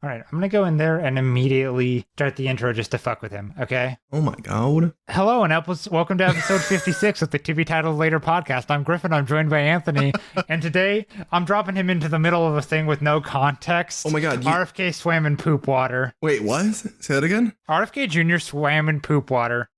All right. I'm going to go in there and immediately start the intro just to fuck with him. Okay. Oh my God. Hello and welcome to episode 56 of the To Be Titled Later podcast. I'm Griffin. I'm joined by Anthony. And today I'm dropping him into the middle of a thing with no context. Oh my God. RFK swam in poop water. Wait, what? Say that again? RFK Jr. swam in poop water.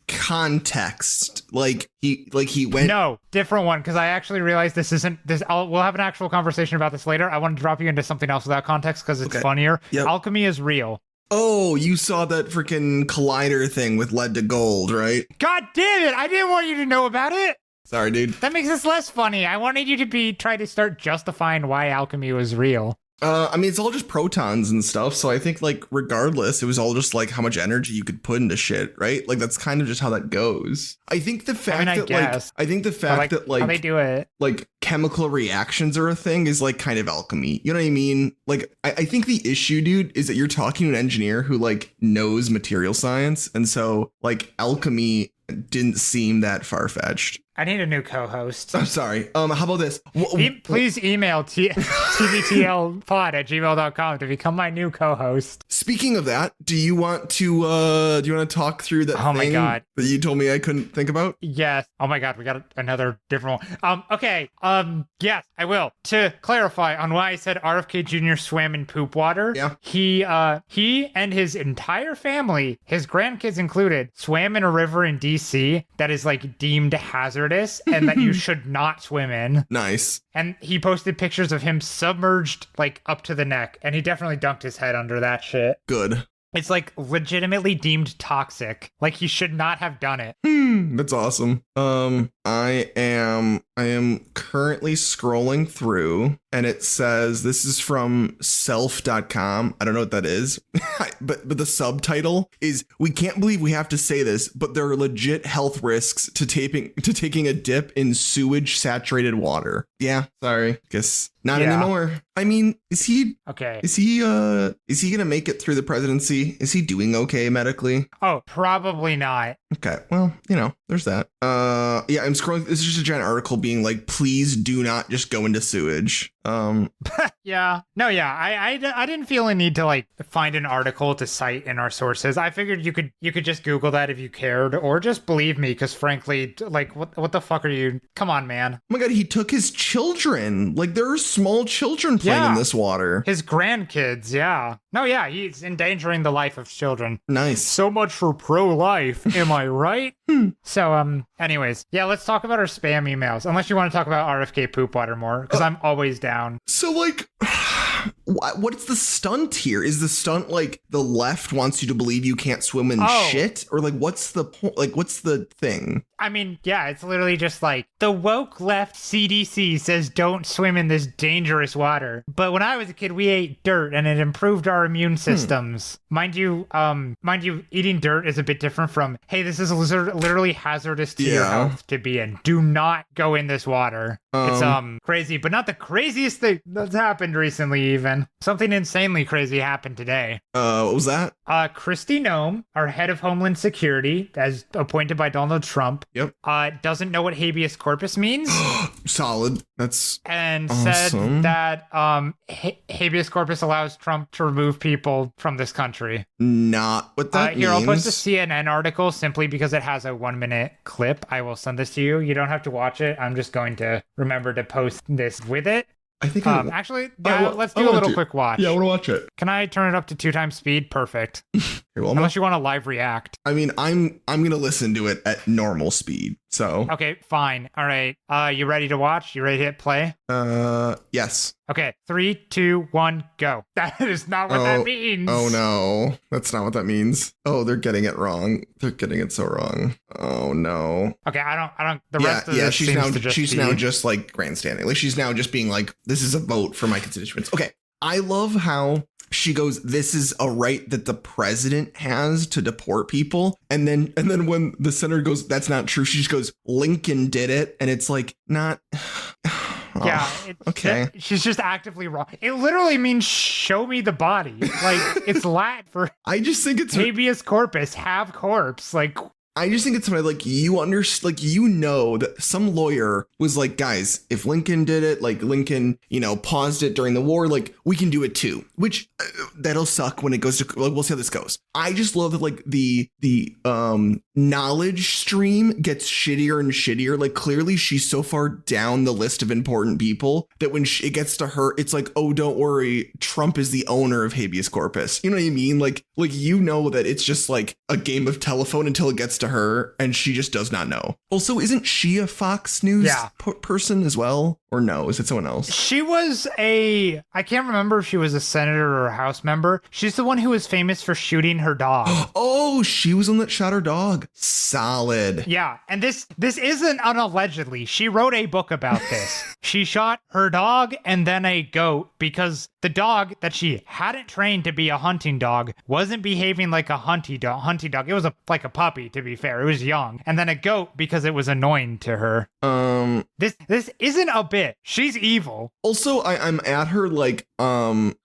Context. Like he went. No, different one. Because I actually realized this isn't this. We'll have an actual conversation about this later. I want to drop you into something else without context because it's funnier. Yep. Alchemy is real. Oh, you saw that freaking collider thing with lead to gold, right? God damn it! I didn't want you to know about it. Sorry, dude. That makes this less funny. I wanted you to try to start justifying why alchemy was real. I mean, it's all just protons and stuff. So I think, like, regardless, it was all just like how much energy you could put into shit, right? Like, that's kind of just how that goes. I think the fact that how they do it, like chemical reactions are a thing is like kind of alchemy. You know what I mean? Like, I think the issue, dude, is that you're talking to an engineer who like knows material science. And so like alchemy didn't seem that far-fetched. I need a new co-host. I'm sorry. How about this? Please email tvtlpod@gmail.com to become my new co-host. Speaking of that, do you want to talk through that thing that you told me I couldn't think about? Yes. Oh my God, we got another different one. Okay. Yes, I will. To clarify on why I said RFK Jr. swam in poop water. Yeah. He and his entire family, his grandkids included, swam in a river in DC that is like deemed hazardous and that you should not swim in. Nice. And he posted pictures of him submerged like up to the neck, and he definitely dunked his head under that shit. Good. It's like legitimately deemed toxic. Like he should not have done it. That's awesome. I am currently scrolling through and it says this is from self.com. I don't know what that is. but the subtitle is "We can't believe we have to say this, but there are legit health risks to taking a dip in sewage saturated water." Yeah, sorry. Guess not anymore. I mean, is he okay? Is he gonna make it through the presidency? Is he doing okay medically? Oh, probably not. Okay, well, there's that. Yeah, I'm scrolling. This is just a giant article being like, please do not just go into sewage. Yeah. No, yeah. I didn't feel a need to like find an article to cite in our sources. I figured you could just Google that if you cared, or just believe me, because frankly, like what the fuck are you? Come on, man. Oh my God, he took his children. Like there are small children playing in this water. His grandkids, yeah. No, yeah, he's endangering the life of children. Nice. So much for pro-life, am I right? So, anyways, yeah, let's talk about our spam emails. Unless you want to talk about RFK poop water more, because I'm always down. So, like, what's the stunt here? Is the stunt like the left wants you to believe you can't swim in shit? Or like, what's the point? Like, what's the thing? I mean, yeah, it's literally just like the woke left CDC says don't swim in this dangerous water. But when I was a kid, we ate dirt and it improved our immune systems. Mind you, eating dirt is a bit different from, hey, this is literally hazardous to your health to be in. Do not go in this water. It's crazy, but not the craziest thing that's happened recently even. Something insanely crazy happened today. What was that? Kristi Noem, our head of Homeland Security, as appointed by Donald Trump, doesn't know what habeas corpus means. Solid. That's and awesome. Said that habeas corpus allows Trump to remove people from this country. Not what that means. Here, I'll post a CNN article simply because it has a 1-minute clip. I will send this to you. You don't have to watch it. I'm just going to remember to post this with it. I think let's do a little quick watch. Yeah, I want to watch it. Can I turn it up to 2 times speed? Perfect. Unless you want to live react. I mean, I'm gonna listen to it at normal speed. So okay, fine. All right. You ready to watch? You ready to hit play? Yes. Okay, 3, 2, 1, go. That is not what that means. Oh no, that's not what that means. Oh, they're getting it wrong. They're getting it so wrong. Oh no. Okay, I don't. The rest of this she's now just like grandstanding. Like she's now just being like, this is a vote for my constituents. Okay, I love how she goes, this is a right that the president has to deport people. And then when the senator goes, that's not true, she just goes, Lincoln did it. And it's like, not. Yeah. Okay. She's just actively wrong. It literally means show me the body. Like it's Latin for. I just think it's habeas corpus, have corpse. Like. I just think it's funny, like that some lawyer was like, guys, if Lincoln did it, like Lincoln, paused it during the war, like we can do it too, which that'll suck when it goes to, like, we'll see how this goes. I just love that, like the knowledge stream gets shittier and shittier. Like clearly she's so far down the list of important people that when it gets to her, it's like, oh, don't worry, Trump is the owner of habeas corpus. You know what I mean? Like that it's just like a game of telephone until it gets to her, and she just does not know. Also, isn't she a Fox News person as well? Or no, is it someone else? She was I can't remember if she was a senator or a House member. She's the one who was famous for shooting her dog. Oh, she was the one that shot her dog. Solid. Yeah, and this isn't an allegedly. She wrote a book about this. She shot her dog and then a goat because the dog that she hadn't trained to be a hunting dog wasn't behaving like a hunting dog. It was like a puppy, to be fair. It was young. And then a goat because it was annoying to her. This isn't a bit. She's evil. Also, I'm at her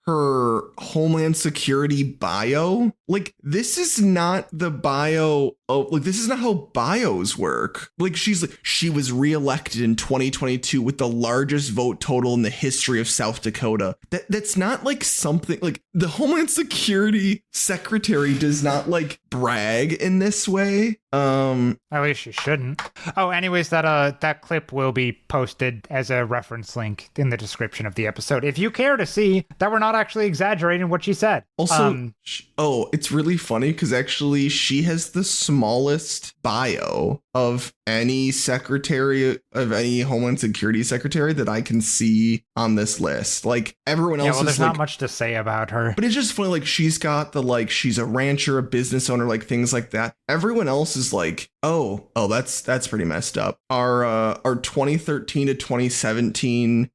her Homeland Security bio. Like, this is not the bio. Oh, like, this is not how bios work. Like, she was reelected in 2022 with the largest vote total in the history of South Dakota. That's not like something like the Homeland Security Secretary does not like brag in this way. At least she shouldn't. Oh, anyways, that clip will be posted as a reference link in the description of the episode if you care to see that we're not actually exaggerating what she said. Also, it's really funny because actually she has the smallest bio of any Homeland Security secretary that I can see on this list. Like everyone else there's not much to say about her. But it's just funny, like she's got she's a rancher, a business owner, like things like that. Everyone else is like, oh, that's pretty messed up. Our 2013 to 2017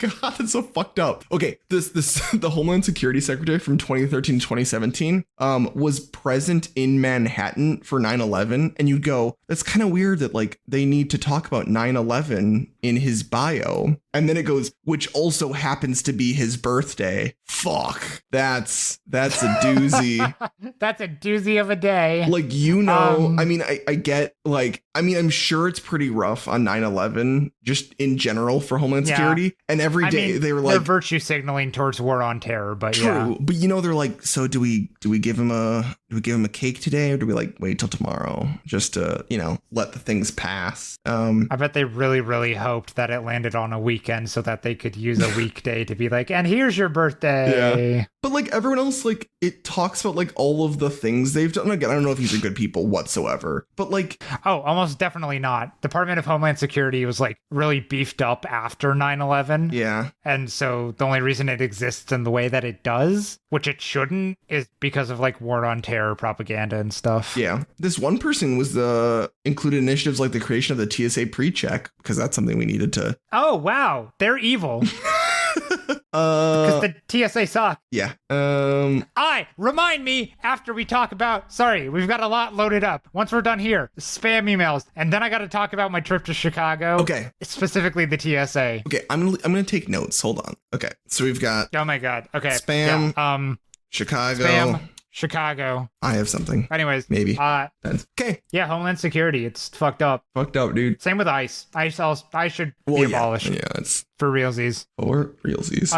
God, that's so fucked up. Okay, the Homeland Security Secretary from 2013 to 2017 was present in Manhattan for 9/11, and you go, that's kind of weird that like they need to talk about 9/11 in his bio, and then it goes, which also happens to be his birthday. Fuck, that's a doozy. That's a doozy of a day. Like, I mean, I get I'm sure it's pretty rough on 9/11 just in general for Homeland Security, and every day they were like, they're virtue signaling towards war on terror, but true. But they're like, so do we give him a cake today, or do we like wait till tomorrow just to let the things pass? I bet they really, really hoped that it landed on a weekend so that they could use a weekday to be like, and here's your birthday. Yeah. But like everyone else, like it talks about like all of the things they've done. Again, I don't know if these are good people whatsoever, but like, oh, almost definitely not. Department of Homeland Security was like really beefed up after 9/11. Yeah. And so the only reason it exists in the way that it does, which it shouldn't, is because of like war on terror propaganda and stuff. Yeah. This one person was included initiatives like the creation of the TSA pre-check, because that's something we needed to. Oh, wow. They're evil. Because the TSA suck. Yeah. Remind me after we talk about, sorry, we've got a lot loaded up. Once we're done here, spam emails. And then I got to talk about my trip to Chicago. Okay. Specifically the TSA. Okay. I'm going to take notes. Hold on. Okay. So we've got. Oh my God. Okay. Spam. Yeah. Chicago. Spam. Chicago. I have something. Anyways. Maybe. Okay. Yeah, Homeland Security. It's fucked up. Fucked up, dude. Same with ICE. I should be abolished. Yeah, it's for realsies. For realsies.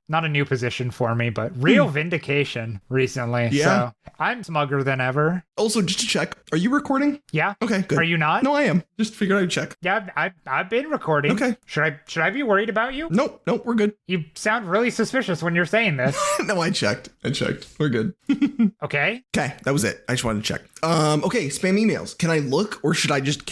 Not a new position for me, but real vindication recently. Yeah. So I'm smugger than ever. Also, just to check, are you recording? Yeah. Okay, good. Are you not? No, I am. Just figured I'd check. Yeah, I've been recording. Okay. Should I be worried about you? Nope, we're good. You sound really suspicious when you're saying this. No, I checked. We're good. Okay. Okay, that was it. I just wanted to check. Okay, spam emails. Can I look, or should I just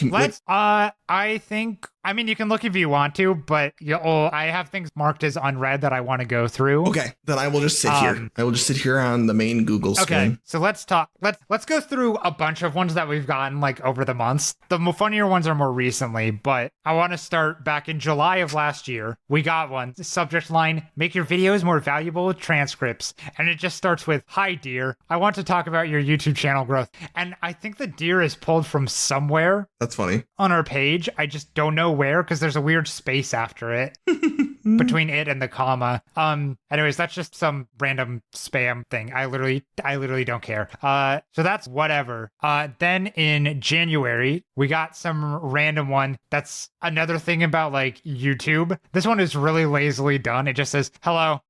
I think, you can look if you want to, but I have things marked as unread that I want to go through. Okay, then I will just sit here. I will just sit here on the main Google screen. Okay, so let's talk. Let's go through a bunch of ones that we've gotten like over the months. The funnier ones are more recently, but I want to start back in July of last year. We got one. Subject line: make your videos more valuable with transcripts. And it just starts with, "Hi, dear. I want to talk about your YouTube channel growth." And I think the deer is pulled from somewhere. That's funny. On our page. I just don't know where, because there's a weird space after it. between it and the comma. Anyways, that's just some random spam thing. I literally don't care. So that's whatever. Then in January, we got some random one that's another thing about like YouTube. This one is really lazily done. It just says, hello.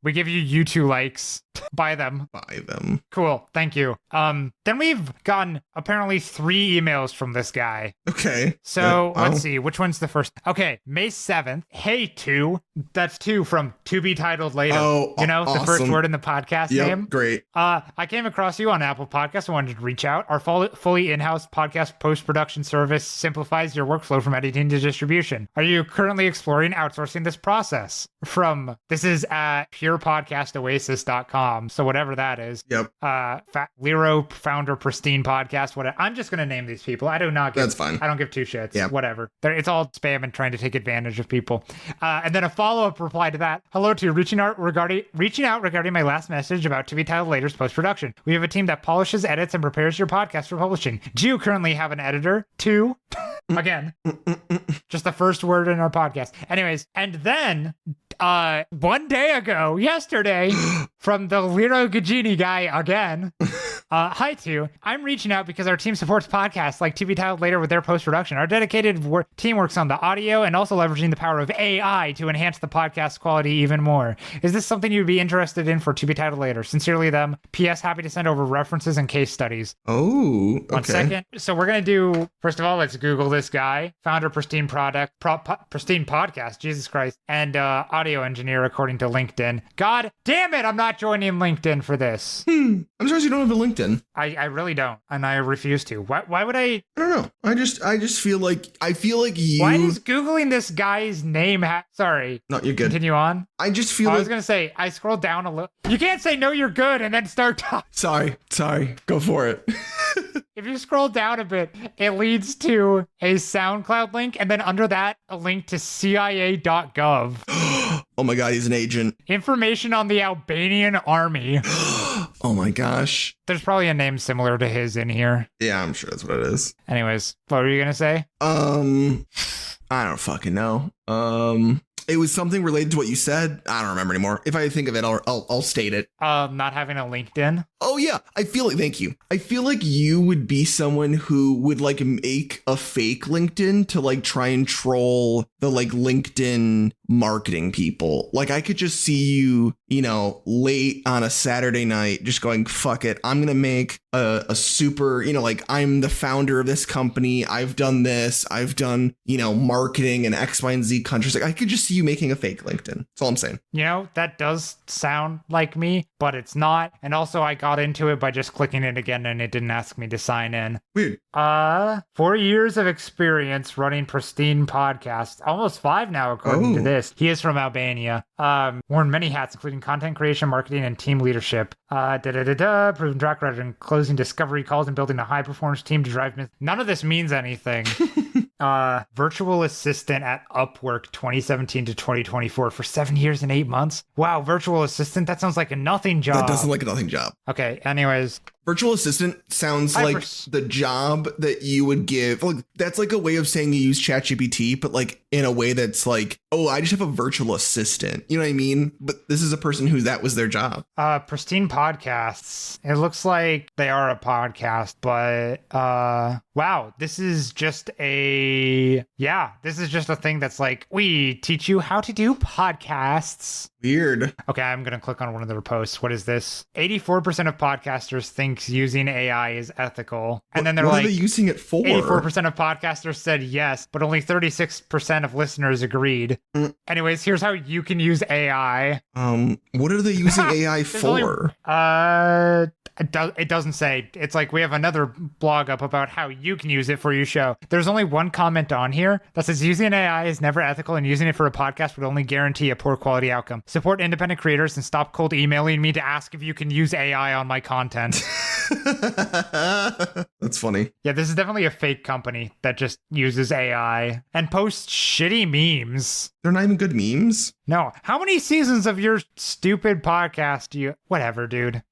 We give you YouTube likes. Buy them. Buy them. Cool. Thank you. Then we've gotten apparently 3 emails from this guy. Okay. So let's see. Which one's the first? Okay. May 7th. Hey, 2. That's 2 from To Be Titled Later. Oh, you know, awesome. the first word in the podcast name. Great. I came across you on Apple Podcasts. I wanted to reach out. Our fully in-house podcast post-production service simplifies your workflow from editing to distribution. Are you currently exploring outsourcing this process? This is at purepodcastoasis.com. So whatever that is. Yep. Lero founder pristine podcast. Whatever. I'm just gonna name these people. I do not give. That's fine. I don't give 2 shits. Yeah. Whatever. It's all spam and trying to take advantage of people. And then a follow-up reply to that. Hello to reaching out regarding my last message about To Be Titled Later's post-production. We have a team that polishes, edits, and prepares your podcast for publishing. Do you currently have an editor? 2. Again, just the first word in our podcast. Anyways, and then 1 day ago, yesterday, from the Lero Gagini guy again. Hi, 2. I'm reaching out because our team supports podcasts like To Be Titled Later with their post-production. Our dedicated team works on the audio and also leveraging the power of AI to enhance the podcast quality even more. Is this something you'd be interested in for To Be Titled Later? Sincerely, them. P.S. Happy to send over references and case studies. Oh, okay. 1 second. So we're going to do, first of all, let's Google this guy. Founder, Pristine Pristine Podcast, Jesus Christ, and audio engineer according to LinkedIn. God damn it, I'm not joining LinkedIn for this. I'm surprised you don't have a LinkedIn. I really don't, and I refuse to. Why would I? I don't know. I just feel like you. Why is Googling this guy's name? Sorry. No, you're good. Continue on. I just feel I was gonna say I scrolled down a little. You can't say no, you're good, and then start talking. Sorry. Go for it. If you scroll down a bit, it leads to a SoundCloud link, and then under that, a link to CIA.gov. Oh my God, he's an agent. Information on the Albanian army. Oh my gosh. There's probably a name similar to his in here. Yeah, I'm sure that's what it is. Anyways, what were you gonna say? I don't fucking know. It was something related to what you said. I don't remember anymore. If I think of it, I'll state it. Not having a LinkedIn. Oh yeah, thank you. I feel like you would be someone who would like make a fake LinkedIn to like try and troll the like LinkedIn marketing people. Like I could just see you, late on a Saturday night just going, fuck it. I'm going to make a super, like I'm the founder of this company. I've done this. I've done, marketing in X, Y, and Z countries. Like I could just see you making a fake LinkedIn. That's all I'm saying. That does sound like me, but it's not. And also I got into it by just clicking it again and it didn't ask me to sign in. Weird. 4 years of experience running Pristine Podcast. Almost 5 now, according to this. He is from Albania. Worn many hats, including content creation, marketing, and team leadership. Proven track record in closing discovery calls and building a high-performance team to drive... None of this means anything. Virtual assistant at Upwork 2017 to 2024 for 7 years and 8 months. Wow, virtual assistant? That sounds like a nothing job. That doesn't like a nothing job. Okay, anyways. Virtual assistant sounds like the job that you would give. Like that's like a way of saying you use ChatGPT, but like in a way that's like, oh, I just have a virtual assistant. You know what I mean? But this is a person who that was their job. Pristine Podcasts. It looks like they are a podcast, but wow, this is just a thing that's like, we teach you how to do podcasts. Weird. Okay, I'm going to click on one of their posts. What is this? 84% of podcasters think using AI is ethical. And then they're what like, are they using it for? 84% of podcasters said yes, but only 36% of listeners agreed. Anyways, here's how you can use AI. What are they using AI for? It doesn't say. It's like we have another blog up about how you can use it for your show. There's only one comment on here that says using AI is never ethical and using it for a podcast would only guarantee a poor quality outcome. Support independent creators and stop cold emailing me to ask if you can use AI on my content. That's funny. Yeah, this is definitely a fake company that just uses AI and posts shitty memes. They're not even good memes. No. How many seasons of your stupid podcast do you... Whatever, dude.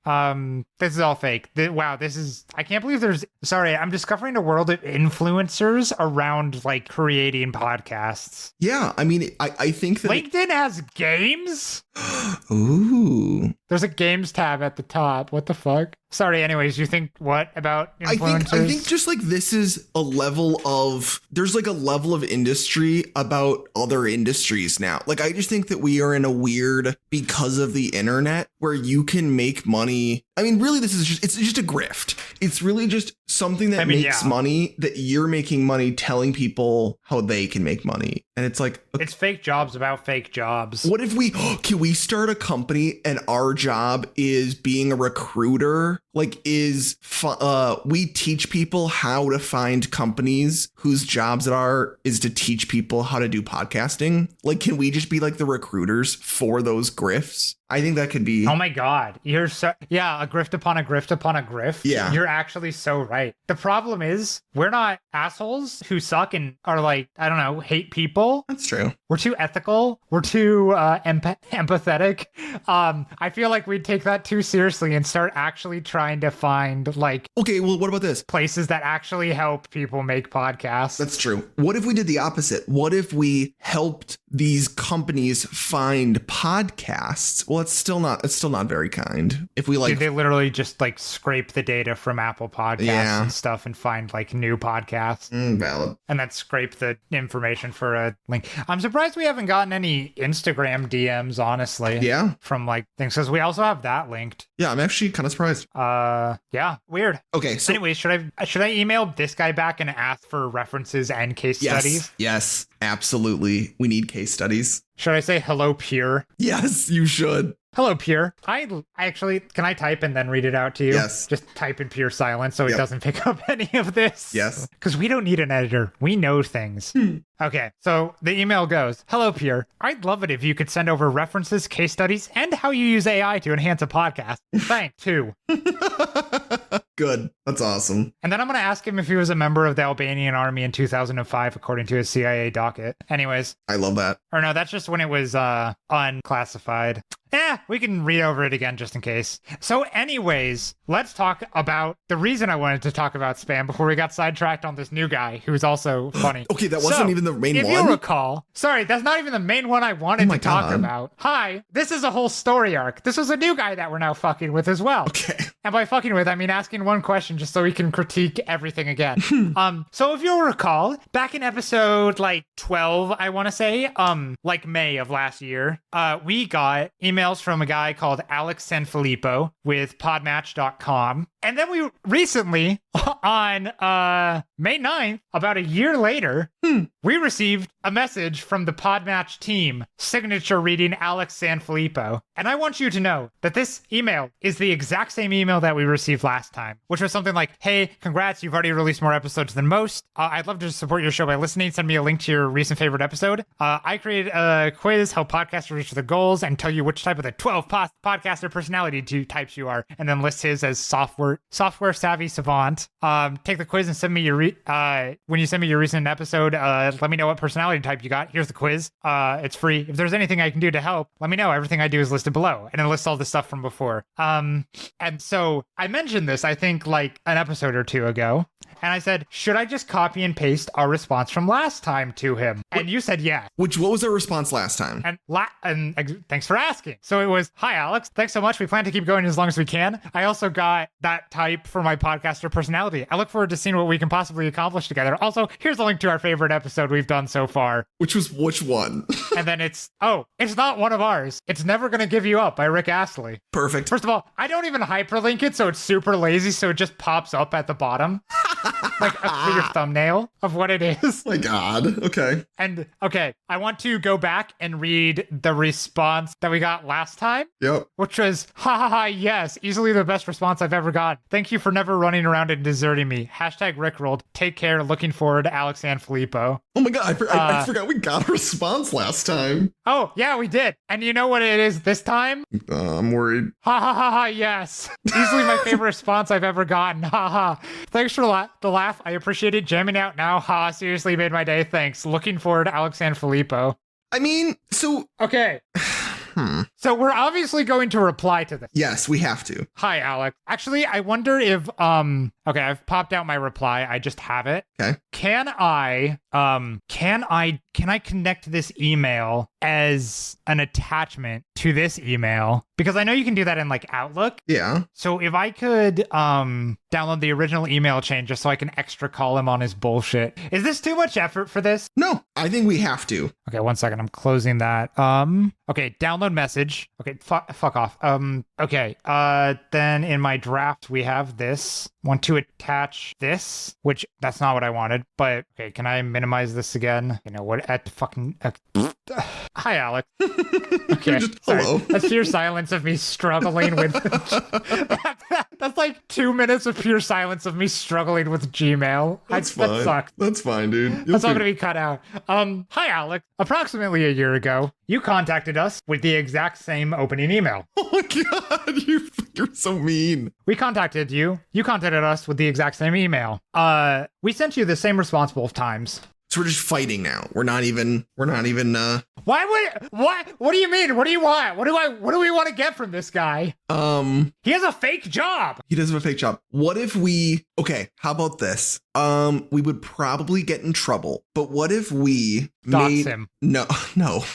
This This is all fake. Wow, this is... I can't believe there's... Sorry, I'm discovering a world of influencers around, like, creating podcasts. Yeah, I mean, I think that... LinkedIn has games? Ooh. There's a games tab at the top. What the fuck? Sorry, anyways, you think what about influencers? I think just like this is a level of, there's like a level of industry about other industries now. Like, I just think that we are in a weird, because of the internet, where you can make money. I mean, really, it's just a grift. It's really just something that makes money, that you're making money telling people how they can make money. And it's like, it's fake jobs about fake jobs. What if can we start a company and our job is being a recruiter? Like, we teach people how to find companies whose jobs is to teach people how to do podcasting. Like, can we just be like the recruiters for those grifts? I think that could be. Oh my God. You're so, yeah, a grift upon a grift upon a grift. Yeah. You're actually so right. The problem is we're not assholes who suck and are like, I don't know, hate people. That's true. We're too ethical. We're too empathetic. I feel like we'd take that too seriously and start actually trying to find like. Okay, well, what about this? Places that actually help people make podcasts. That's true. What if we did the opposite? What if we helped these companies find podcasts? Well, it's still not very kind. If we like, dude, they literally just like scrape the data from Apple Podcasts and stuff and find like new podcasts. Valid. And then scrape the information for a link. I'm surprised we haven't gotten any Instagram DMs, honestly. Yeah. From like things, because we also have that linked. Yeah, I'm actually kind of surprised. Yeah, weird. Okay, so anyways, should I email this guy back and ask for references and case studies? Yes, absolutely. We need case studies. Should I say hello, Pure? Yes, you should. Hello, Pure. I actually, can I type and then read it out to you? Yes. Just type in pure silence so it doesn't pick up any of this. Yes. Because we don't need an editor. We know things. Okay, so the email goes, hello, Pure. I'd love it if you could send over references, case studies, and how you use AI to enhance a podcast. Thanks, too. Good. That's awesome. And then I'm going to ask him if he was a member of the Albanian army in 2005, according to his CIA docket. Anyways. I love that. Or no, that's just when it was unclassified. We can read over it again just in case. So anyways, let's talk about the reason I wanted to talk about spam before we got sidetracked on this new guy who's also funny. Okay, that wasn't even the main one? If you recall, sorry, that's not even the main one I wanted to talk about. Hi, this is a whole story arc. This was a new guy that we're now fucking with as well. Okay. And by fucking with, I mean asking one question just so we can critique everything again. So if you'll recall, back in episode like 12, I want to say, like May of last year, we got emails from a guy called Alex Sanfilippo with podmatch.com. And then we recently, on May 9th, about a year later, we received a message from the Podmatch team, signature reading Alex Sanfilippo. And I want you to know that this email is the exact same email that we received last time, which was something like, hey, congrats, you've already released more episodes than most. I'd love to support your show by listening. Send me a link to your recent favorite episode. I created a quiz, help podcasters reach their goals, and tell you which type of the 12 podcaster personality types you are, and then lists his as software savvy savant. Take the quiz and send me your when you send me your recent episode, let me know what personality type you got. Here's the quiz. It's free. If there's anything I can do to help, let me know. Everything I do is listed below, and it lists all the stuff from before. And so I mentioned this, I think, like an episode or two ago. And I said, should I just copy and paste our response from last time to him? And you said, yeah. What was our response last time? And thanks for asking. So it was, hi, Alex. Thanks so much. We plan to keep going as long as we can. I also got that type for my podcaster personality. I look forward to seeing what we can possibly accomplish together. Also, here's a link to our favorite episode we've done so far. Which was which one? And then it's not one of ours. It's Never Gonna Give You Up by Rick Astley. Perfect. First of all, I don't even hyperlink it, so it's super lazy, so it just pops up at the bottom. Like a clear thumbnail of what it is. My God. Okay. And okay, I want to go back and read the response that we got last time. Yep. Which was, ha ha ha, yes, easily the best response I've ever got. Thank you for never running around and deserting me. Hashtag Rickrolled. Take care. Looking forward, Alex Sanfilippo. Oh my God, I forgot we got a response last time. Oh, yeah, we did. And you know what it is this time? I'm worried. Ha ha ha ha, yes. Easily my favorite response I've ever gotten. Ha ha. Thanks for the laugh. I appreciate it. Jamming out now. Ha, seriously made my day. Thanks. Looking forward, Alex Sanfilippo. I mean, so... Okay. So So we're obviously going to reply to this. Yes, we have to. Hi, Alex. Actually, I wonder if okay, I've popped out my reply. I just have it. Okay. Can I connect this email as an attachment to this email? Because I know you can do that in like Outlook. Yeah. So if I could download the original email chain just so I can extra call him on his bullshit. Is this too much effort for this? No, I think we have to. Okay, 1 second. I'm closing that. Okay, download message. Okay, fuck off. Okay, then in my draft we have this. Want to attach this, which that's not what I wanted, but okay, can I minimize this again? You know what? At fucking hi, Alex. Okay, hello. That's pure silence of me struggling with. That's like 2 minutes of pure silence of me struggling with Gmail. That's fine. That sucks. That's fine, dude. That's all going to be cut out. Hi, Alex. Approximately a year ago, you contacted us with the exact same opening email. Oh my god, you're so mean. We contacted you. You contacted us with the exact same email. We sent you the same response both times. So we're just fighting now. We're not even What do you mean? What do you want? What do we want to get from this guy? He has a fake job. He does have a fake job. What if okay, how about this? We would probably get in trouble. But what if we Dox him. No.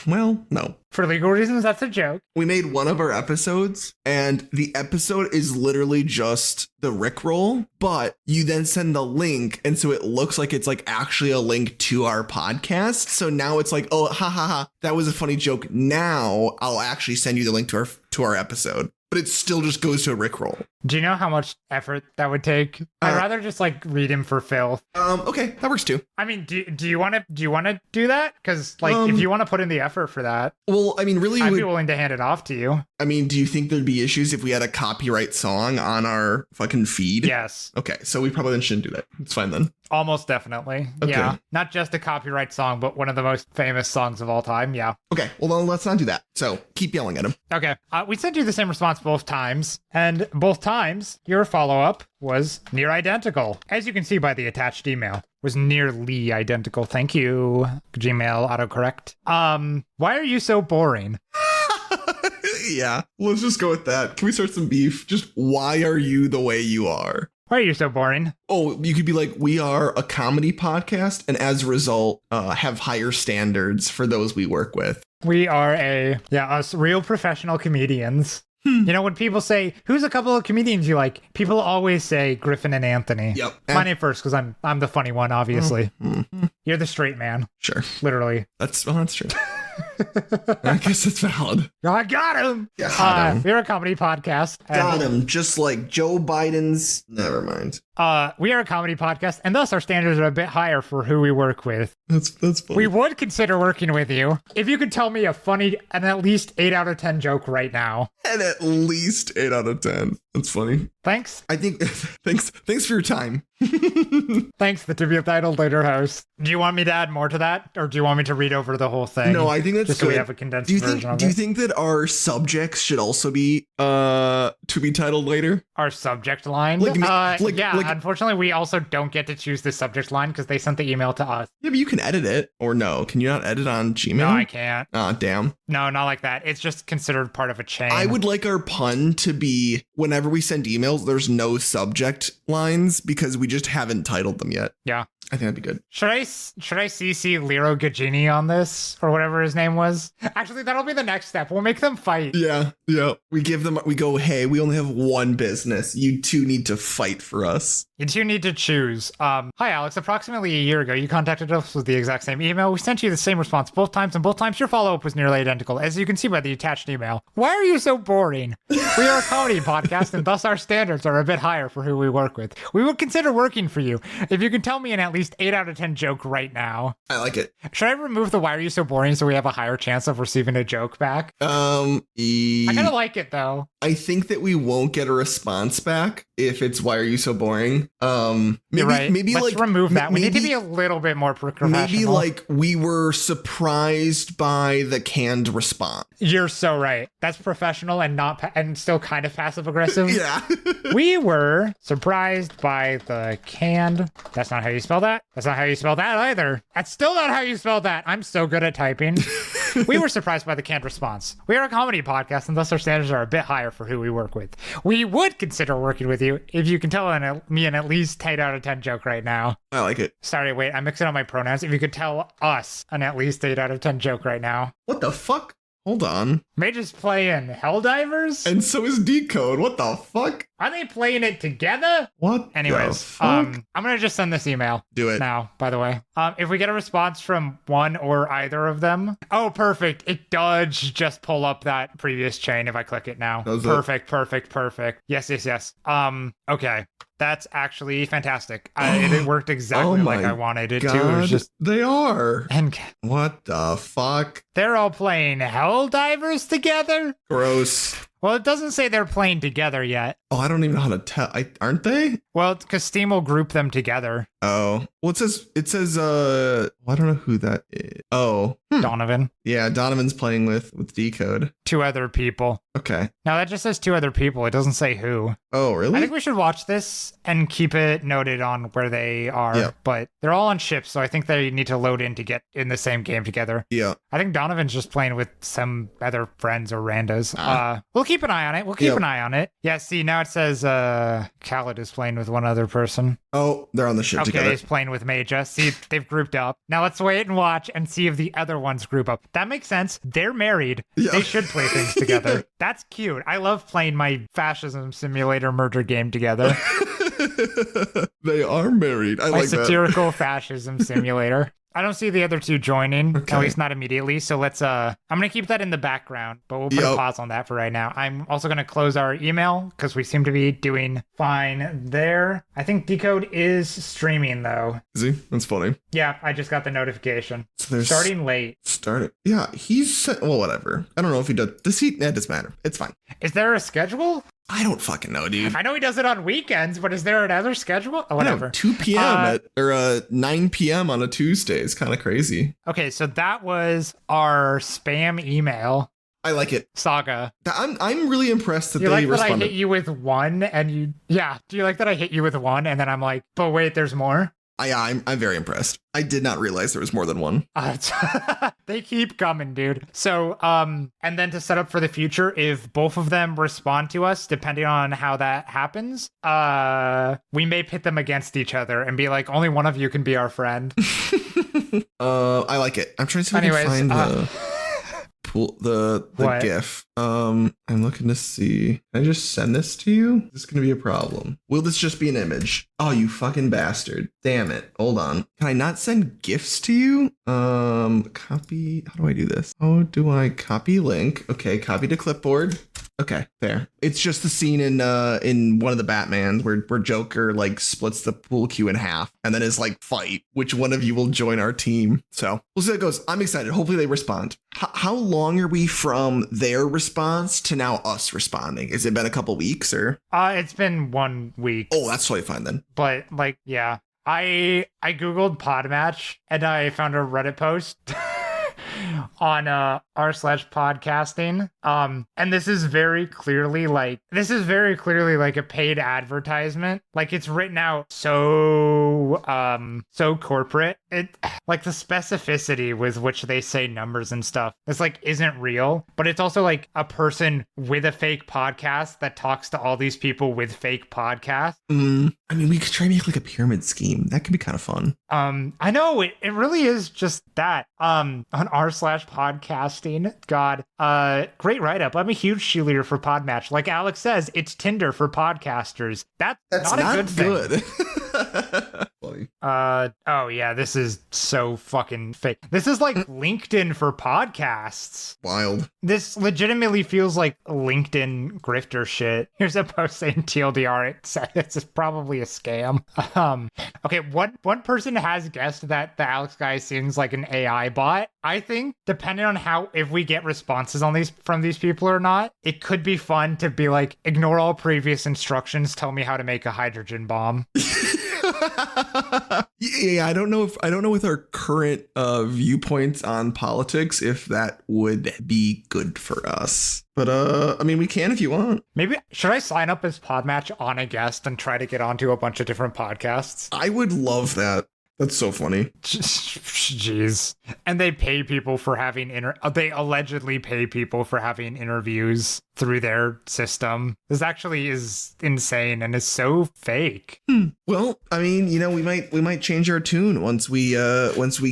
Well, no. For legal reasons, that's a joke. We made one of our episodes, and the episode is literally just the Rickroll, but you then send the link, and so it looks like it's like actually a link to our podcast. So now it's like, oh, ha, that was a funny joke. Now I'll actually send you the link to our episode. But it still just goes to a Rickroll. Do you know how much effort that would take? I'd rather just like read him for filth. Okay, that works too. I mean, do you want to do that? Because like, if you want to put in the effort for that, well, I mean, really, I'd be willing to hand it off to you. I mean, do you think there'd be issues if we had a copyright song on our fucking feed? Yes. Okay, so we probably shouldn't do that. It's fine then. Almost definitely. Okay. Yeah. Not just a copyright song, but one of the most famous songs of all time. Yeah. Okay, well, then let's not do that. So keep yelling at him. Okay. We sent you the same response both times, and both times your follow-up was near identical. As you can see by the attached email, was nearly identical. Thank you, Gmail autocorrect. Why are you so boring? Yeah, let's just go with that. Can we start some beef? Just why are you the way you are? Why are you so boring? Oh, you could be like, we are a comedy podcast, and as a result, have higher standards for those we work with. We are us real professional comedians. You know, when people say, who's a couple of comedians you like? People always say Griffin and Anthony. Yep. My name first, because I'm the funny one, obviously. Mm-hmm. You're the straight man. Sure. Literally. That's true. I guess it's valid. I got him. Got him. We're a comedy podcast. Got him. Just like Joe Biden's. Never mind. We are a comedy podcast, and thus our standards are a bit higher for who we work with. That's funny. We would consider working with you if you could tell me a funny and at least 8 out of 10 joke right now. And at least 8 out of 10. That's funny. Thanks. I think. Thanks for your time. Thanks, the to be entitled later host. Do you want me to add more to that, or do you want me to read over the whole thing? No, I think that's just good. So we have a condensed version of it. Do you think that our subjects should also be to be titled later? Our subject line? Unfortunately, we also don't get to choose the subject line because they sent the email to us. Yeah, but you can edit it. Or no, can you not edit on Gmail? No, I can't. Ah, damn. No, not like that. It's just considered part of a chain. I would like our pun to be, whenever we send emails, there's no subject lines because we just haven't titled them yet. Yeah. I think that'd be good. Should I CC Lero Gagini on this, or whatever his name was? Actually, that'll be the next step. We'll make them fight. Yeah. We go, hey, we only have one business. You two need to fight for us. You two need to choose. Hi, Alex. Approximately a year ago, you contacted us with the exact same email. We sent you the same response both times, and both times your follow-up was nearly identical, as you can see by the attached email. Why are you so boring? We are a comedy podcast, and thus our standards are a bit higher for who we work with. We would consider working for you if you can tell me an at least 8 out of 10 joke right now. I like it. Should I remove the why are you so boring so we have a higher chance of receiving a joke back? I kind of like it, though. I think that we won't get a response back if it's why are you so boring. You're right. Maybe let's like remove that. We need to be a little bit more professional. Maybe like we were surprised by the canned response. You're so right. That's professional and not and still kind of passive aggressive. Yeah. We were surprised by the canned. That's not how you spell that. That's not how you spell that either. That's still not how you spell that. I'm so good at typing. We were surprised by the canned response. We are a comedy podcast, and thus our standards are a bit higher for who we work with. We would consider working with you if you can tell me an at least 8 out of 10 joke right now. I like it. Sorry, wait, I'm mixing up my pronouns. If you could tell us an at least 8 out of 10 joke right now. What the fuck? Hold on. Mage is playing Helldivers? And so is Decode. What the fuck? Are they playing it together? What? Anyways, the fuck? I'm gonna just send this email. Do it. Now, by the way. If we get a response from one or either of them. Oh, perfect. It does just pull up that previous chain if I click it now. Does it? Perfect. Yes. Okay. That's actually fantastic. It worked exactly like I wanted it to. It was just... They are. And What the fuck? they're all playing Helldivers together? Gross. Well, it doesn't say they're playing together yet. Oh, I don't even know how to tell. Aren't they? Well, because Steam will group them together. Oh. Well, it says, well, I don't know who that is. Oh. Donovan. Yeah, Donovan's playing with Decode. 2 other people. Okay. No, that just says 2 other people. It doesn't say who. Oh, really? I think we should watch this and keep it noted on where they are. Yeah. But they're all on ships, so I think they need to load in to get in the same game together. Yeah. I think Donovan's just playing with some other friends or randos. Ah. We'll keep an eye on it. Yeah, see, now it says Khaled is playing with one other person. Oh, they're on the ship Okay, together. he's playing with Maja. See, they've grouped up. Now let's wait and watch and see if the other ones group up. That makes sense. They're married. Yeah. They should play things together. That's cute. I love playing my fascism simulator murder game together. They are married. I My like that. satirical fascism simulator. I don't see the other 2 joining, Okay. at least not immediately. So let's, I'm going to keep that in the background, but we'll put a pause on that for right now. I'm also going to close our email because we seem to be doing fine there. I think Decode is streaming though. Is he? That's funny. Yeah, I just got the notification. So they're Starting late. Started. Yeah, well, whatever. I don't know if he does. Does he? That doesn't matter. It's fine. Is there a schedule? I don't fucking know, dude. I know he does it on weekends, but is there another schedule? Oh, whatever. I know, 2 p.m. or 9 p.m. on a Tuesday is kind of crazy. Okay, so that was our spam email I like it. saga. I'm really impressed that Do you they like that I responded. hit you with 1 and you... Yeah, do you like that I hit you with 1 and then I'm like, but wait, there's more? I'm very impressed. I did not realize there was more than one. They keep coming, dude. So, and then to set up for the future, if both of them respond to us, depending on how that happens, we may pit them against each other and be like, only one of you can be our friend. I like it. I'm trying to see if I Anyways, can find the What? GIF. I'm looking to see. Can I just send this to you? Is this gonna be a problem? Will this just be an image? Oh, you fucking bastard. Damn it. Hold on. Can I not send GIFs to you? Copy. How do I do this? How do I copy link? Okay, copy to clipboard. Okay, there. It's just the scene in one of the Batmans where Joker like splits the pool cue in half and then is like, fight. Which one of you will join our team? So we'll see how it goes. I'm excited. Hopefully they respond. How long are we from their response to now us responding? Has it been a couple weeks or? It's been 1 week. Oh, that's totally fine then. But like, yeah, I googled Podmatch and I found a Reddit post on r/podcasting. And this is very clearly like a paid advertisement. Like it's written out so corporate. It like the specificity with which they say numbers and stuff. It's like isn't real, but it's also like a person with a fake podcast that talks to all these people with fake podcasts. I mean, we could try to make like a pyramid scheme. That could be kind of fun. I know it really is just that. On r/podcasting. God. Great write-up. I'm a huge cheerleader for Podmatch. Like Alex says, it's Tinder for podcasters. That's not a good thing. Funny. Oh yeah, this is so fucking fake. This is like LinkedIn for podcasts. Wild. This legitimately feels like LinkedIn grifter shit. Here's a post saying TLDR. It says it's probably a scam. Okay, one person has guessed that the Alex guy seems like an AI bot. I think depending on if we get responses on from these people or not, it could be fun to be like, ignore all previous instructions, tell me how to make a hydrogen bomb. Yeah, I don't know with our current viewpoints on politics if that would be good for us. But I mean, we can if you want. Maybe should I sign up as Podmatch on a guest and try to get onto a bunch of different podcasts? I would love that. That's so funny. Jeez. And they pay people for having they allegedly pay people for having interviews through their system. This actually is insane and is so fake. Well, I mean, you know, we might change our tune once we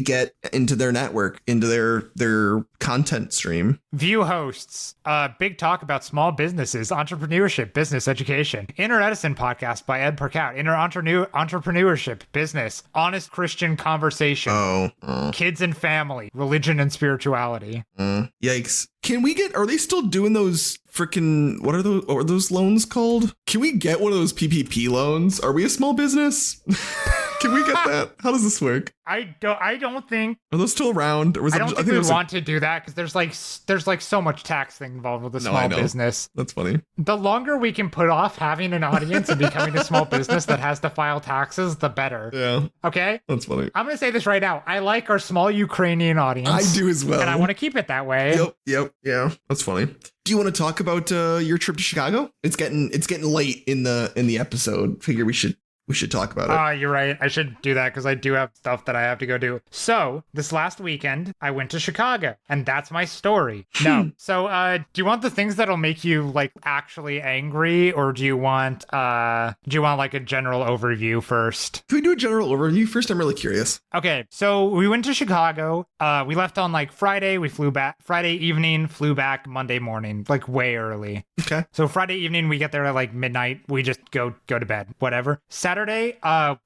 get into their network, into their content stream. View hosts. Big talk about small businesses, entrepreneurship, business education. Inner Edison podcast by Ed Perkout. Inner entrepreneurship, business, honest Christian conversation. Kids and family, religion and spirituality. Yikes. Are they still doing those freaking, what are those loans called? Can we get one of those PPP loans? Are we a small business? Can we get that? How does this work? I don't think. Are those still around? Or was I don't think we want to do that because there's like so much tax thing involved with a small business. That's funny. The longer we can put off having an audience and becoming a small business that has to file taxes, the better. Yeah. Okay? That's funny. I'm going to say this right now. I like our small Ukrainian audience. I do as well. And I want to keep it that way. Yep. Yeah. That's funny. Do you want to talk about your trip to Chicago? It's getting late in the episode. Figure we should talk about it. You're right. I should do that because I do have stuff that I have to go do. So this last weekend, I went to Chicago, and that's my story. No. So do you want the things that'll make you like actually angry, or do you want like a general overview first? Can we do a general overview first? I'm really curious. Okay. So we went to Chicago. We left on like Friday. We flew back Friday evening, flew back Monday morning, like way early. Okay. So Friday evening, we get there at like midnight. We just go to bed, whatever. Saturday,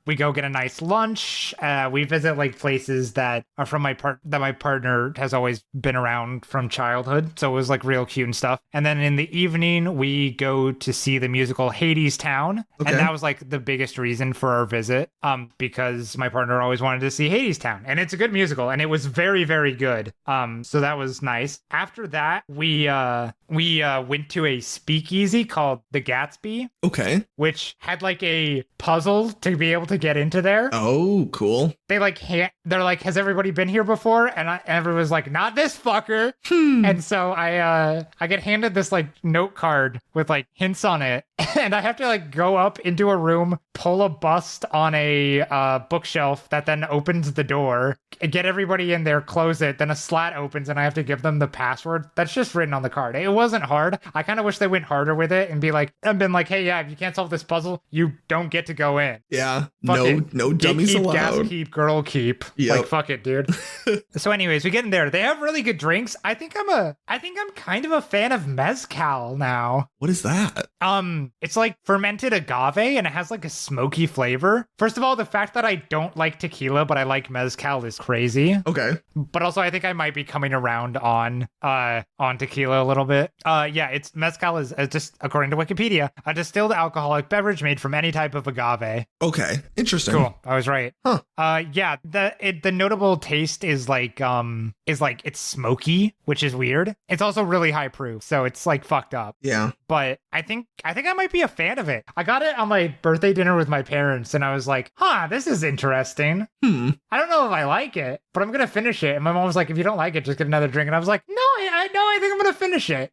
we go get a nice lunch. We visit like places that are from my partner has always been around from childhood. So it was like real cute and stuff. And then in the evening, we go to see the musical Hades Town. Okay. And that was like the biggest reason for our visit. Because my partner always wanted to see Hades Town. And it's a good musical. And it was very, very good. So that was nice. After that, we went to a speakeasy called the Gatsby. Okay. Which had like a puzzle to be able to get into there. Oh, cool. They're like, has everybody been here before? And everyone's like, not this fucker. And so I get handed this like note card with like hints on it. And I have to like go up into a room, pull a bust on a bookshelf that then opens the door, get everybody in there, close it, then a slat opens and I have to give them the password. That's just written on the card. It wasn't hard. I kind of wish they went harder with it and been like, hey, yeah, if you can't solve this puzzle, you don't get to go in. Yeah. No dummies allowed. Gas keep, girl keep. Yep. Like, fuck it, dude. So anyways, we get in there. They have really good drinks. I think I'm kind of a fan of mezcal now. What is that? It's like fermented agave and it has like a smoky flavor. First of all, the fact that I don't like tequila, but I like mezcal is crazy. Okay. But also I think I might be coming around on tequila a little bit. It's mezcal is just according to Wikipedia, a distilled alcoholic beverage made from any type of agave. Okay. Interesting. Cool. I was right. Huh. The notable taste is like it's smoky, which is weird. It's also really high proof, so it's like fucked up. Yeah. But I think I might be a fan of it. I got it on my birthday dinner with my parents, and I was like, this is interesting. I don't know if I like it, but I'm gonna finish it. And my mom was like, if you don't like it, just get another drink. And I was like, no, I think I'm gonna finish it.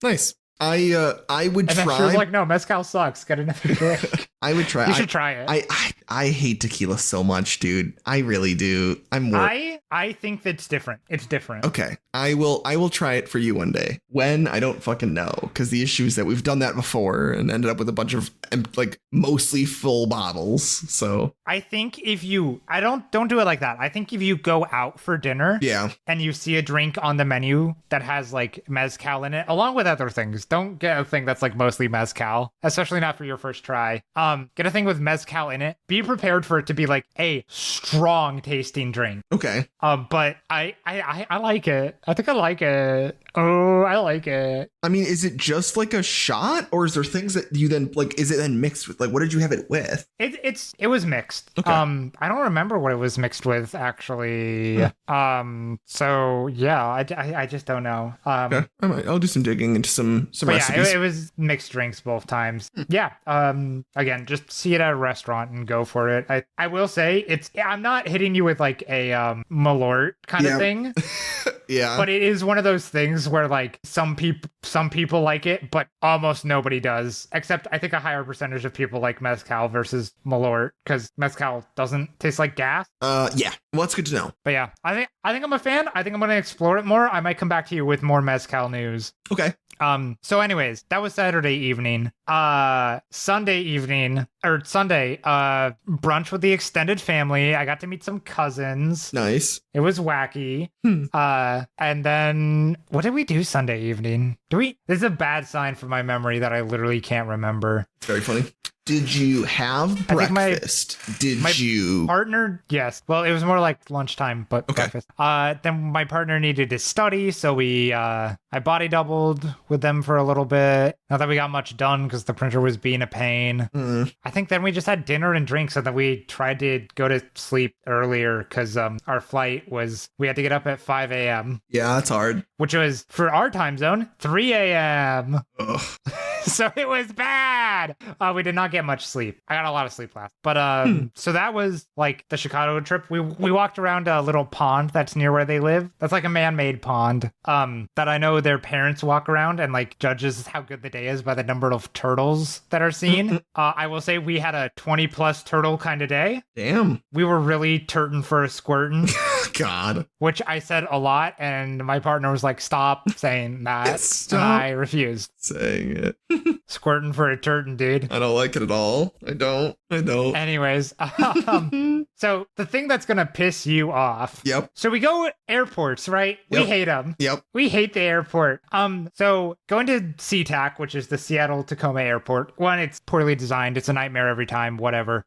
Nice. I would and try. And she was like, no, mezcal sucks. Get another drink. I would try. You should try it. I hate tequila so much, dude. I really do. I think that's different. It's different. Okay. I will try it for you one day. When? I don't fucking know. Because the issue is that we've done that before and ended up with a bunch of like mostly full bottles. So I think if you, don't do it like that. I think if you go out for dinner, yeah, and you see a drink on the menu that has like mezcal in it, along with other things, don't get a thing that's like mostly mezcal, especially not for your first try. Get a thing with mezcal in it. Be prepared for it to be like a strong tasting drink. Okay. But I like it. I think I like it. Oh, I like it. I mean, is it just like a shot, or is there things that you then like? Is it then mixed with? Like, what did you have it with? It was mixed. Okay. I don't remember what it was mixed with actually. So yeah, I just don't know. Okay. I'll do some digging into some recipes. Yeah, it was mixed drinks both times. Yeah. Again, just see it at a restaurant and go for it. I will say I'm not hitting you with like a Malort kind of thing. Yeah. But it is one of those things things where like some people like it, but almost nobody does. Except I think a higher percentage of people like mezcal versus Malort, because mezcal doesn't taste like gas. Yeah. Well, that's good to know. But yeah, I think I'm a fan. I think I'm gonna explore it more. I might come back to you with more mezcal news. Okay. So anyways, that was Saturday evening. Sunday evening, or Sunday, brunch with the extended family. I got to meet some cousins. Nice. It was wacky. And then what did we do Sunday evening? This is a bad sign for my memory that I literally can't remember. Very funny. Did you have breakfast? Did you partner? Yes. Well, it was more like lunchtime, but breakfast. Then my partner needed to study, so I body doubled with them for a little bit. Not that we got much done because the printer was being a pain. I think then we just had dinner and drinks, and then we tried to go to sleep earlier because our flight we had to get up at 5 a.m. Yeah, that's hard. Which was, for our time zone, 3 a.m. So it was bad. We did not get much sleep. I got a lot of sleep last. But so that was like the Chicago trip. We walked around a little pond that's near where they live. That's like a man-made pond that I know their parents walk around and like judges how good the day is by the number of turtles that are seen. I will say we had a 20 plus turtle kind of day. Damn. We were really turtin' for a squirtin'. God. Which I said a lot, and my partner was like, stop saying that. Stop and I refused. saying it. Squirtin' for a turtin', dude. I don't like it at all. I don't. Anyways, so the thing that's gonna piss you off. Yep. So we go airports, right? We hate them. Yep. We hate the airport. So going to SeaTac, which is the Seattle Tacoma Airport. One, it's poorly designed. It's a nightmare every time. Whatever.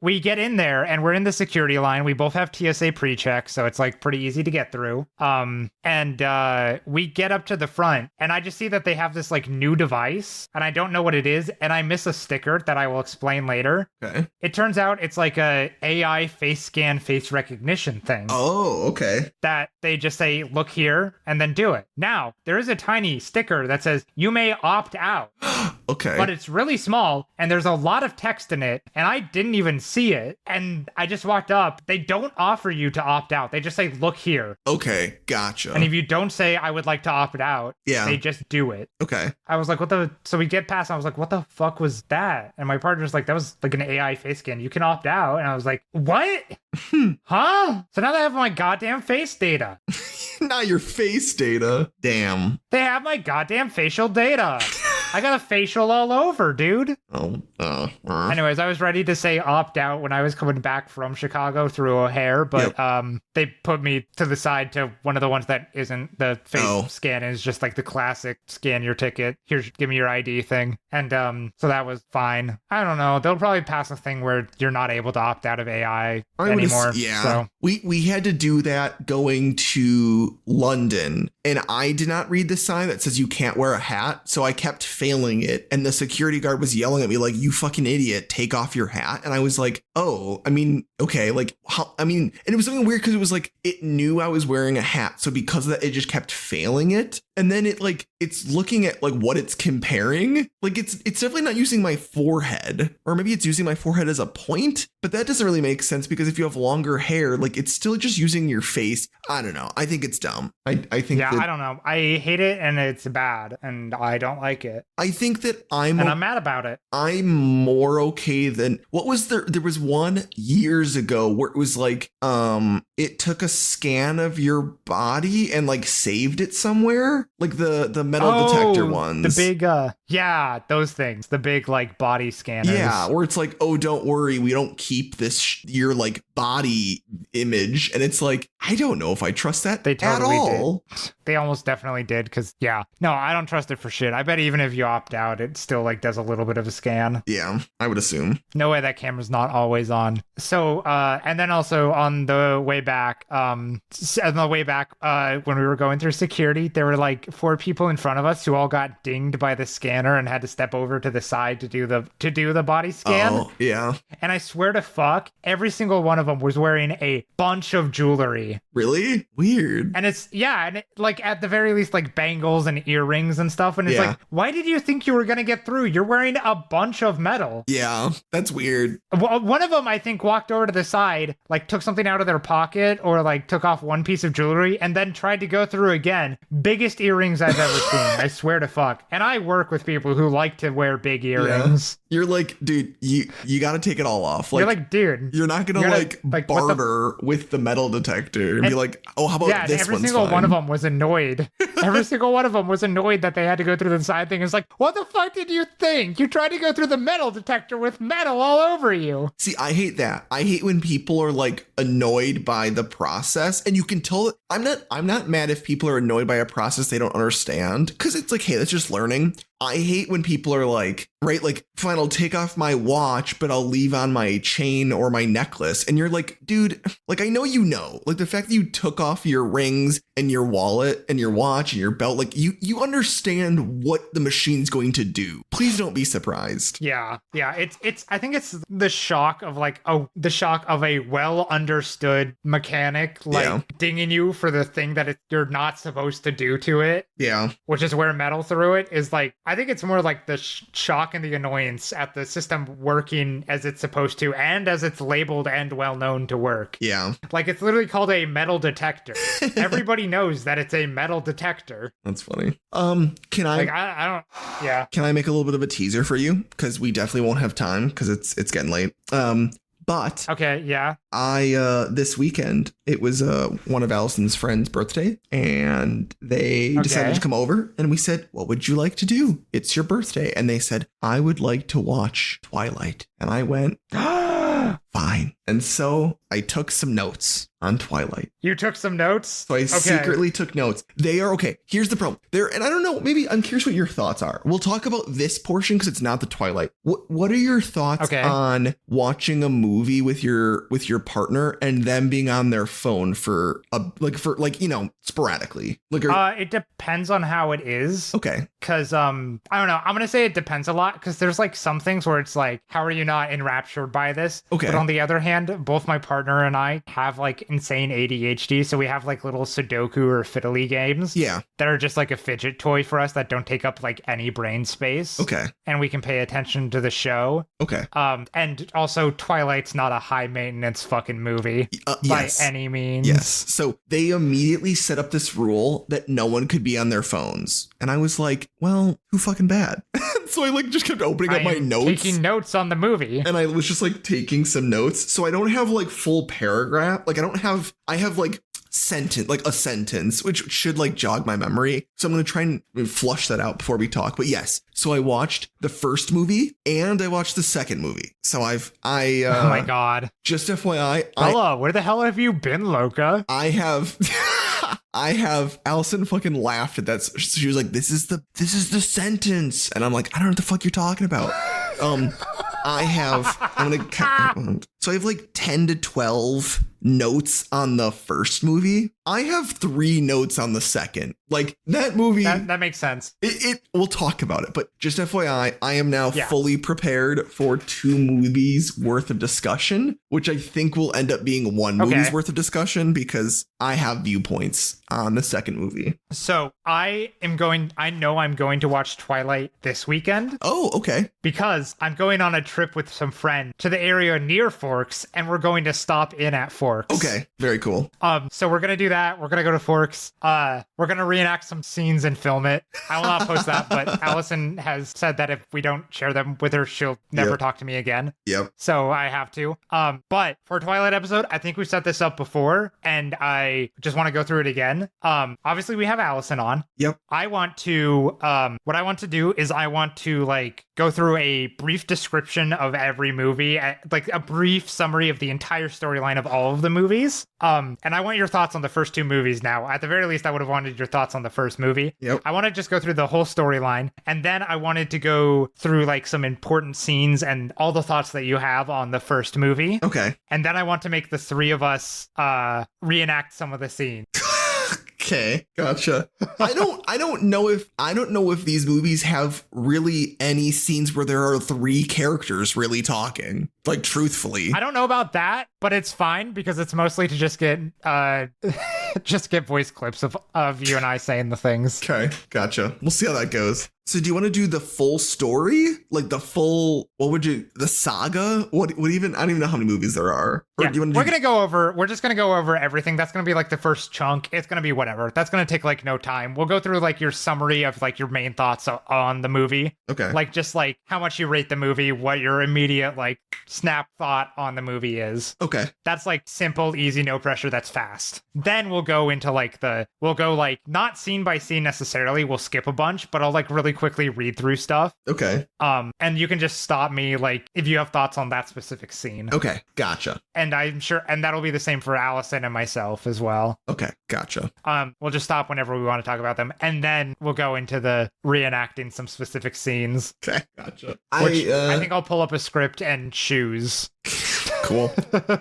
We get in there and we're in the security line. We both have TSA pre-check, so it's like pretty easy to get through. And we get up to the front, and I just see that they have this like new device, and I don't know what it is, and I miss a sticker that I will explain later. Okay. It turns out it's like a AI face scan, face recognition thing. Oh, okay. That they just say, look here, and then do it. Now, there is a tiny sticker that says, you may opt out. Okay. But it's really small, and there's a lot of text in it, and I didn't even see it. And I just walked up. They don't offer you to opt out. They just say, look here. Okay, gotcha. And if you don't say, I would like to opt out, they just do it. Okay. I was like, so we get past, and I was like, what the fuck was that? And my partner's like, that was like an AI face scan. You can opt out. And I was like, what? Huh? So now they have my goddamn face data. Not your face data. Damn. They have my goddamn facial data. I got a facial all over, dude. Anyways, I was ready to say opt out when I was coming back from Chicago through O'Hare, but they put me to the side to one of the ones that isn't the face scan. Is just like the classic scan your ticket. Here's, give me your ID thing. And so that was fine. I don't know. They'll probably pass a thing where you're not able to opt out of AI anymore. Yeah. So. We had to do that going to London, and I did not read the sign that says you can't wear a hat, so I kept failing it, and the security guard was yelling at me like, you fucking idiot, take off your hat. And I was like, oh, I mean, okay, like, how, I mean, and it was something weird because it was like, it knew I was wearing a hat, so because of that, it just kept failing it. And then it like, it's looking at like what it's comparing. Like it's definitely not using my forehead, or maybe it's using my forehead as a point, but that doesn't really make sense because if you have longer hair, like it's still just using your face. I don't know. I think it's dumb. I think I don't know. I hate it, and it's bad, and I don't like it. I think that I'm mad about it. I'm more okay than what was there. There was one years ago where it was like, it took a scan of your body and like saved it somewhere, like the metal detector ones. The big, those things. The big like body scanners. Yeah, where it's like, oh, don't worry, we don't keep this your like body image, and it's like, I don't know if I trust that they totally at all. Did. They almost definitely did, because no, I don't trust it for shit. I bet even if you opt out, it still like does a little bit of a scan. Yeah, I would assume. No way that camera's not always on. So, and then also on the way back, when we were going through security, there were like 4 people in front of us who all got dinged by the scanner and had to step over to the side to do the body scan. Oh, yeah. And I swear to fuck, every single one of them was wearing a bunch of jewelry. Really? Weird. And it's, and it, like, like at the very least like bangles and earrings and stuff. And it's Yeah. like, why did you think you were going to get through? You're wearing a bunch of metal. Yeah, that's weird. One of them, I think, walked over to the side, like took something out of their pocket or like took off one piece of jewelry and then tried to go through again. Biggest earrings I've ever seen. I swear to fuck. And I work with people who like to wear big earrings. Yeah. You're like, dude, you got to take it all off. Like, you're like, dude. You're not going to like barter with the metal detector and be like, oh, how about this every one's single fine? one of them was annoyed. Every single one of them was annoyed that they had to go through the side thing. It's like, what the fuck did you think? You tried to go through the metal detector with metal all over you. See, I hate that. I hate when people are like annoyed by the process, and you can tell that I'm not mad if people are annoyed by a process they don't understand, because it's like, hey, that's just learning. I hate when people are like, right, like, fine, I'll take off my watch, but I'll leave on my chain or my necklace. And you're like, dude, like, I know, like the fact that you took off your rings and your wallet and your watch and your belt, like you understand what the machine's going to do. Please don't be surprised. Yeah. It's I think it's the shock of like, the shock of a well understood mechanic, like dinging you for the thing that you're not supposed to do to it. Yeah. Which is where metal through it is like, I think it's more like the shock and the annoyance at the system working as it's supposed to and as it's labeled and well known to work. Yeah. Like it's literally called a metal detector. Everybody knows that it's a metal detector. That's funny. Can I? Like I don't. Yeah. Can I make a little bit of a teaser for you? Because we definitely won't have time because it's getting late. But okay, yeah. I this weekend it was one of Allison's friends' birthday, and they decided to come over, and we said, "What would you like to do? It's your birthday." And they said, "I would like to watch Twilight." And I went, fine. And so I took some notes on Twilight. You took some notes? So I secretly took notes. They are okay. Here's the problem. And I don't know, maybe I'm curious what your thoughts are. We'll talk about this portion because it's not the Twilight. What are your thoughts on watching a movie with your partner and them being on their phone for sporadically? Like, it depends on how it is. Okay. Because I don't know. I'm gonna say it depends a lot because there's like some things where it's like, how are you not enraptured by this? Okay. But on the other hand, both my partner and I have like insane ADHD, so we have like little Sudoku or fiddly games. Yeah. That are just like a fidget toy for us that don't take up like any brain space. Okay. And we can pay attention to the show. Okay. And also Twilight's not a high maintenance fucking movie by any means. Yes. So they immediately set up this rule that no one could be on their phones. And I was like, well, who fucking bad? So I like just kept opening up my notes. Taking notes on the movie. And I was just like taking some notes. So I don't have like full paragraph. Like I have like a sentence, which should like jog my memory. So I'm going to try and flush that out before we talk. But yes, so I watched the first movie and I watched the second movie. So oh my God. Just FYI. Bella, where the hell have you been, Loca? I have Allison fucking laughed at that. She was like, this is the sentence. And I'm like, I don't know what the fuck you're talking about. So I have like 10 to 12 notes on the first movie. I have 3 notes on the second. Like that movie. That makes sense. We'll talk about it, but just FYI, I am now fully prepared for 2 movies worth of discussion, which I think will end up being 1 movie's worth of discussion because I have viewpoints on the second movie. So I know I'm going to watch Twilight this weekend. Oh, okay. Because I'm going on a trip with some friends to the area near Forks, and we're going to stop in at Forks. Okay, very cool. So we're gonna do that. We're gonna go to Forks. We're gonna reenact some scenes and film it. I will not post that, but Allison has said that if we don't share them with her, she'll never talk to me again. Yep. So I have to. But for a Twilight episode, I think we set this up before, and I just want to go through it again. Obviously we have Allison on. Yep. I want to. What I want to do is I want to like go through a brief description of every movie, like a brief summary of the entire storyline of all of the movies. And I want your thoughts on the first 2 movies now. At the very least, I would have wanted your thoughts on the first movie. Yep. I want to just go through the whole storyline, and then I wanted to go through like some important scenes and all the thoughts that you have on the first movie. Okay. And then I want to make the 3 of us reenact some of the scenes. Okay, gotcha. I don't know if these movies have really any scenes where there are 3 characters really talking. Like, truthfully. I don't know about that, but it's fine because it's mostly to just get Just get voice clips of you and I saying the things. Okay, gotcha. We'll see how that goes. So do you want to do the full story? Like the full, the saga? What even, I don't even know how many movies there are. Or Yeah, do you want we're just going to go over everything. That's going to be like the first chunk. It's going to be whatever. That's going to take like no time. We'll go through like your summary of like your main thoughts on the movie. Okay. Like just like how much you rate the movie, what your immediate like snap thought on the movie is. Okay. That's like simple, easy, no pressure. That's fast. Then we'll go into like we'll go like not scene by scene necessarily. We'll skip a bunch, but I'll like really quickly read through stuff. Okay. And you can just stop me like if you have thoughts on that specific scene. Okay. Gotcha. And I'm sure, and that'll be the same for Allison and myself as well. Okay. Gotcha. We'll just stop whenever we want to talk about them, and then we'll go into the reenacting some specific scenes. Okay. Gotcha. Which I think I'll pull up a script and choose. Cool.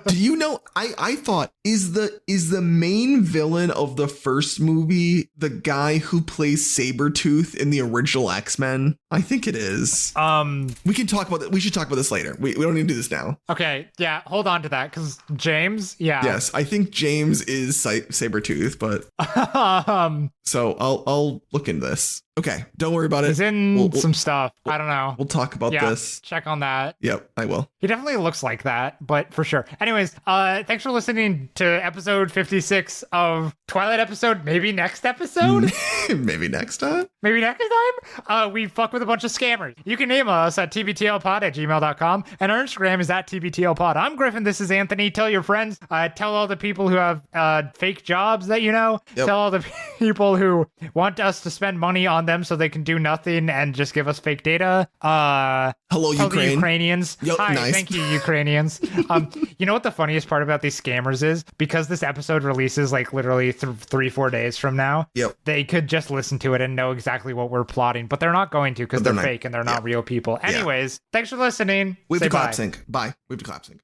Do you know, I thought, is the main villain of the first movie the guy who plays Sabretooth in the original X-Men? I think it is. We can talk about that. We should talk about this later. We don't need to do this now. Okay, yeah, hold on to that, because James, yeah. Yes, I think James is Sabretooth, but so I'll look into this. Okay, don't worry about it. He's in some stuff. I don't know. We'll talk about this. Check on that. Yep, I will. He definitely looks like that, but for sure. Anyways, thanks for listening to episode 56 of Twilight episode. Maybe next episode? Maybe next time? Maybe next time? We fuck with a bunch of scammers. You can email us at tbtlpod@gmail.com, and our Instagram is at tbtlpod. I'm Griffin. This is Anthony. Tell your friends. Tell all the people who have fake jobs that you know. Yep. Tell all the people who want us to spend money on them so they can do nothing and just give us fake data. Hello, tell Ukraine. the Ukrainians. Yep, Hi, nice. thank you, Ukrainians. You know what the funniest part about these scammers is? Because this episode releases like literally 3-4 days from now. Yep. They could just listen to it and know exactly what we're plotting, but they're not going to because they're fake and they're not real people. Anyways, thanks for listening. We've Say clap bye. sync. Bye. We've clap sync.